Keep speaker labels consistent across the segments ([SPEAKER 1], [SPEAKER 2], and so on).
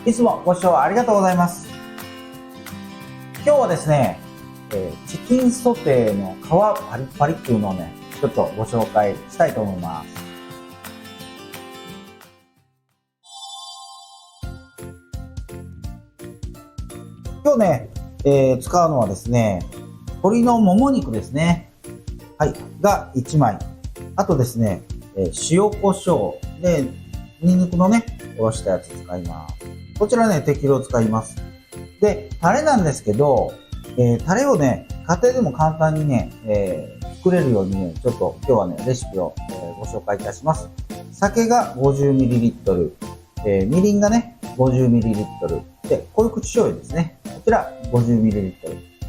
[SPEAKER 1] いつもご視聴ありがとうございます。今日はですね、チキンソテーの皮パリパリっていうのをね、ちょっとご紹介したいと思います。今日ね、使うのはですね、鶏のもも肉ですね。はい、が1枚。あとですね、塩コショウで、ニンニクのね、おろしたやつ使います。こちらね、適量使います。で、タレなんですけど、タレをね、家庭でも簡単にね、作れるようにね、ちょっと今日はね、レシピを、ご紹介いたします。酒が 50ml、みりんがね、50ml、で、濃口醤油ですね。こちら 50ml。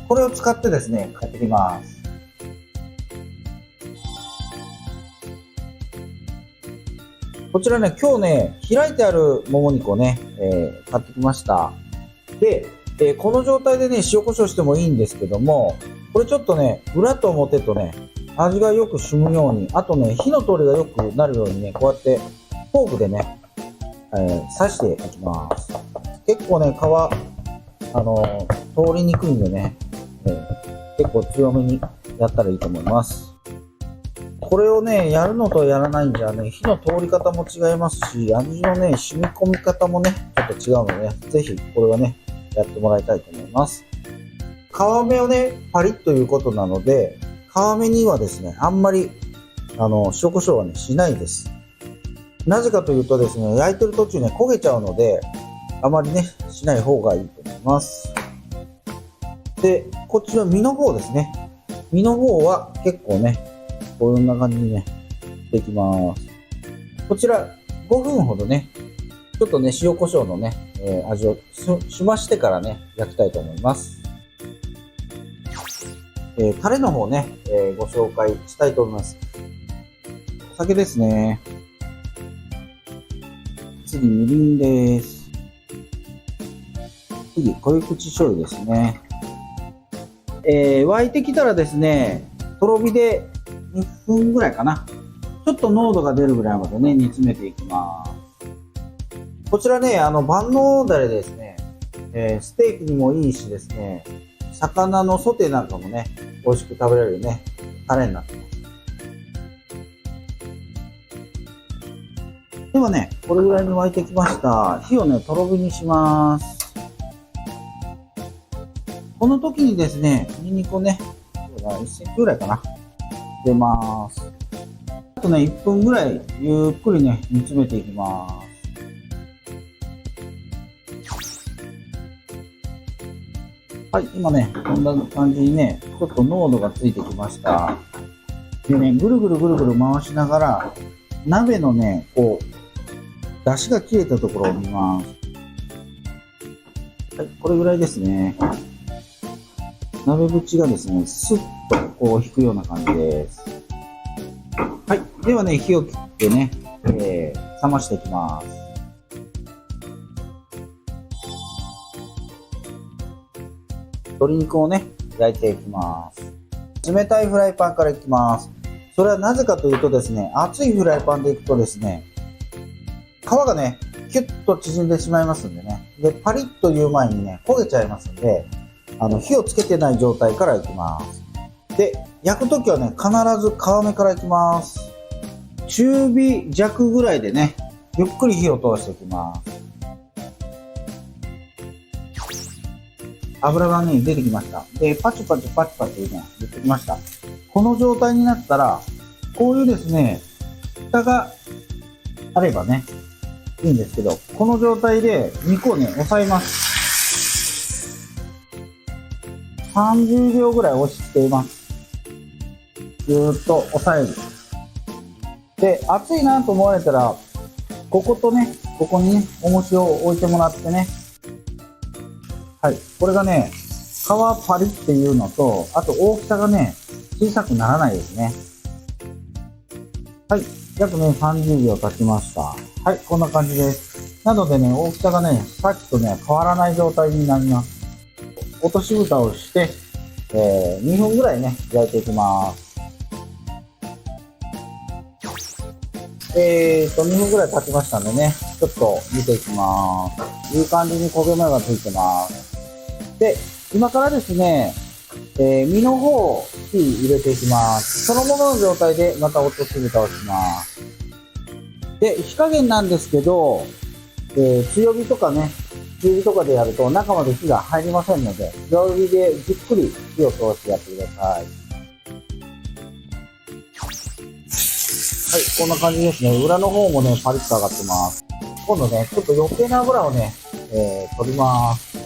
[SPEAKER 1] これを使ってですね、買ってきます。こちらね、今日ね、開いてあるもも肉をね、買ってきました。で、この状態でね、塩コショウしてもいいんですけども、これちょっとね、裏と表とね、味がよく染むように、あとね、火の通りが良くなるようにね、こうやってフォークでね、刺していきます。結構ね、通りにくいんでね、結構強めにやったらいいと思います。これをね、やるのとやらないんじゃね、火の通り方も違いますし、味のね、染み込み方もね、ちょっと違うので、ぜひこれはね、やってもらいたいと思います。皮目をね、パリッということなので、皮目にはですね、あんまり、塩コショウはね、しないです。なぜかというとですね、焼いてる途中ね、焦げちゃうので、あまりね、しない方がいいと思います。で、こっちの身の方ですね。身の方は結構ね、こんな感じにね、できます。こちら、5分ほどね、ちょっとね、塩コショウのね、味をしましてからね、焼きたいと思います。タレの方ね、ご紹介したいと思います。お酒ですね。次、みりんです。次、濃口醤油ですね。沸いてきたらですね、とろ火で2分ぐらいかな。ちょっと濃度が出るぐらいまでね、煮詰めていきます。こちらね、万能ダレですね、ステーキにもいいしですね、魚のソテーなんかもね、美味しく食べられるね、タレになってます。ではね、これぐらいに沸いてきました。火をね、とろ火にします。この時にですね、ニンニクをね、1センチぐらいかな、入れます。あとね、1分ぐらいゆっくりね、煮詰めていきます。はい、今ね、こんな感じにね、ちょっと濃度がついてきました。でね、ぐるぐるぐるぐる回しながら、鍋のね、こう、出汁が切れたところを見ます。はい、これぐらいですね。鍋縁がですね、スッとこう引くような感じです。はい、ではね、火を切ってね、冷ましていきます。鶏肉をね、焼いていきます。冷たいフライパンからいきます。それはなぜかというとですね、熱いフライパンでいくとですね、皮がね、キュッと縮んでしまいますんでね。で、パリッという前にね、焦げちゃいますんで、火をつけてない状態からいきます。で、焼くときはね、必ず皮目からいきます。中火弱ぐらいでね、ゆっくり火を通していきます。油がね、出てきました。で、パチパチパチパチね、出てきました。この状態になったら、こういうですね、蓋があればね、いいんですけど、この状態で肉をね、押さえます。30秒ぐらい押し付けます。ずーっと押さえる。で、熱いなと思われたら、こことね、ここにね、重しを置いてもらってね。はい。これがね、皮パリっていうのと、あと大きさがね、小さくならないですね。はい。約ね、30秒経ちました。はい。こんな感じです。なのでね、大きさがね、さっきとね、変わらない状態になります。落とし蓋をして、2分ぐらいね、焼いていきます。2分ぐらい経ちましたんでね、ちょっと見ていきます。いい感じに焦げ目がついてます。で、今からですね、身の方を火入れていきます。そのものの状態でまた落とし蓋をします。で、火加減なんですけど、強火とかね、中火とかでやると中まで火が入りませんので、弱火でじっくり火を通してやってください。はい、こんな感じですね。裏の方もね、パリッと上がってます。今度ね、ちょっと余計な油をね、取ります。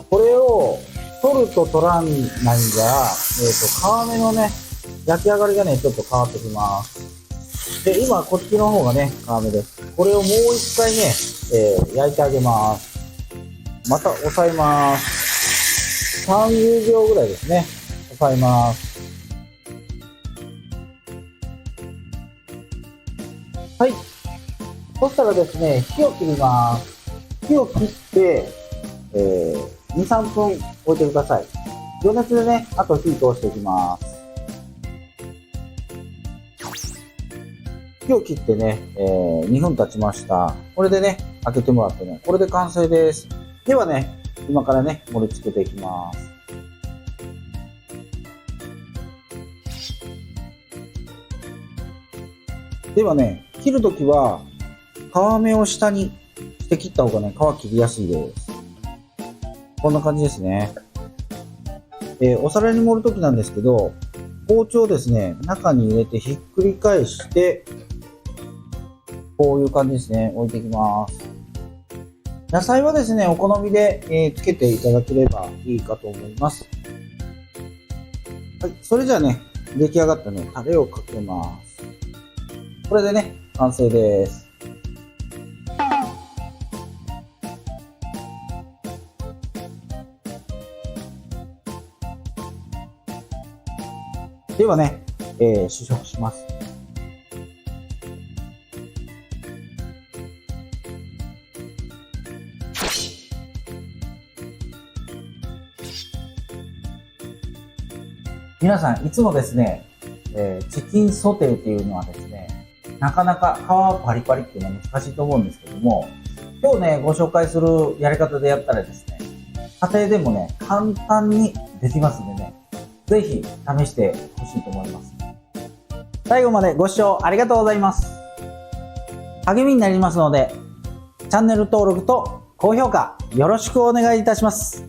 [SPEAKER 1] これを取ると取らないんじゃ、皮目のね、焼き上がりがね、ちょっと変わってきます。で、今、こっちの方がね、皮目です。これをもう一回ね、焼いてあげます。また押さえます。30秒ぐらいですね。押さえます。はい。そしたらですね、火を切ります。火を切って、2、3分置いてください。余熱でね、あと火通していきます。火を切ってね、2分経ちました。これでね、開けてもらってね、これで完成です。ではね、今からね、盛り付けていきます。ではね、切るときは、皮目を下にして切った方がね、皮切りやすいです。こんな感じですね。お皿に盛るときなんですけど、包丁をですね、中に入れてひっくり返して、こういう感じですね、置いていきます。野菜はですね、お好みで、つけていただければいいかと思います。はい、それじゃあね、出来上がったね、タレをかけます。これでね、完成です。ではね、試食します。皆さん、いつもですね、チキンソテーっていうのはですね、なかなか皮パリパリっていうのは難しいと思うんですけども、今日ね、ご紹介するやり方でやったらですね、家庭でもね、簡単にできますんでね、ぜひ試してほしいと思います。最後までご視聴ありがとうございます。励みになりますので、チャンネル登録と高評価よろしくお願いいたします。